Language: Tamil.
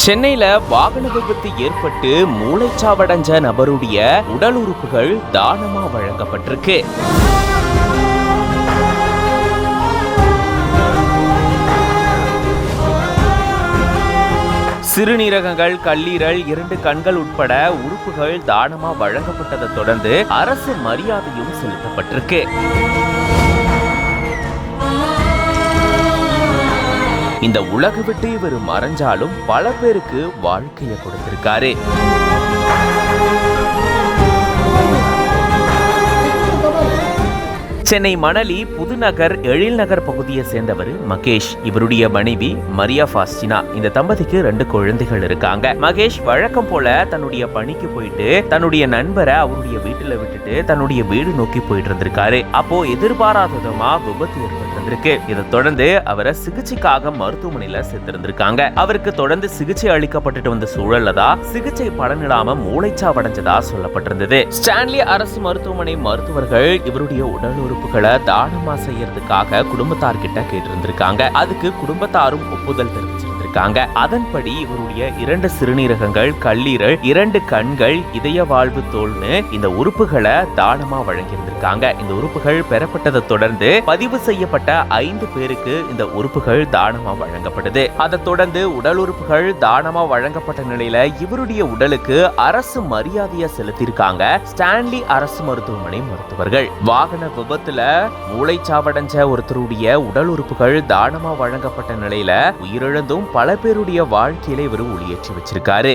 சென்னையில வாகன விபத்து ஏற்பட்டு மூளைச்சாவடைஞ்ச நபருடைய உடல் உறுப்புகள் தானமா வழங்கப்பட்டிருக்கு. சிறுநீரகங்கள், கல்லீரல், 2 கண்கள் உட்பட உறுப்புகள் தானமா வழங்கப்பட்டதை தொடர்ந்து அரசு மரியாதையும் செலுத்தப்பட்டிருக்கு. இந்த உலக விட்டு இவர் மறைஞ்சாலும் பல பேருக்கு வாழ்க்கையை கொடுத்திருக்காரு. சென்னை மணலி புதுநகர் எழில்நகர் பகுதியை சேர்ந்தவர் மகேஷ். இவருடைய மனைவி மரியா ஃபாஸ்டினா. இந்த தம்பதிக்கு 2 குழந்தைகள் இருக்காங்க. மகேஷ் வழக்கம் போல தன்னுடைய பணிக்கு போயிட்டு தன்னுடைய நண்பரை அவருடைய வீட்டுல விட்டுட்டு தன்னுடைய வீடு நோக்கி போயிட்டு இருந்திருக்காரு. அப்போ எதிர்பாராத விதமா விபத்து ஏற்பட்டிருந்திருக்கு. இதை தொடர்ந்து அவரை சிகிச்சைக்காக மருத்துவமனையில சேர்த்திருந்திருக்காங்க. அவருக்கு தொடர்ந்து சிகிச்சை அளிக்கப்பட்டு வந்த சூழல்ல தான் சிகிச்சை பலனிடாம மூளைச்சாவடைஞ்சதா சொல்லப்பட்டிருந்தது. ஸ்டான்லி அரசு மருத்துவமனை மருத்துவர்கள் இவருடைய உடல் உறுப்புகளை தானமா செய்யறதுக்காக குடும்பத்தார்கிட்ட கேட்டிருந்திருக்காங்க. அதுக்கு குடும்பத்தாரும் ஒப்புதல் தெரிவிச்சிருந்திருக்காங்க. அதன்படி இவருடைய 2 சிறுநீரகங்கள், கல்லீரல், 2 கண்கள், இதய வாழ்வு தோல்னு இந்த உறுப்புகளை தானமா வழங்கியிருந்திருக்காங்க. இந்த உறுப்புகள் பெறப்பட்டதை தொடர்ந்து பதிவு செய்யப்பட்ட 5 பேருக்கு இந்த உறுப்புகள் தானமா வழங்கப்படுது. அதை தொடர்ந்து உடல் உறுப்புகள் தானமா வழங்கப்பட்ட நிலையில இவருடைய உடலுக்கு அரசு மரியாதையை செலுத்தியிருக்காங்க ஸ்டான்லி அரசு மருத்துவமனை மருத்துவர்கள். வாகன விபத்துல மூளைச்சாவடைஞ்ச ஒருத்தருடைய உடல் உறுப்புகள் தானமா வழங்கப்பட்ட நிலையில உயிரிழந்தும் பல பேருடைய வாழ்க்கையில இவர் ஒளியேற்றி வச்சிருக்காரு.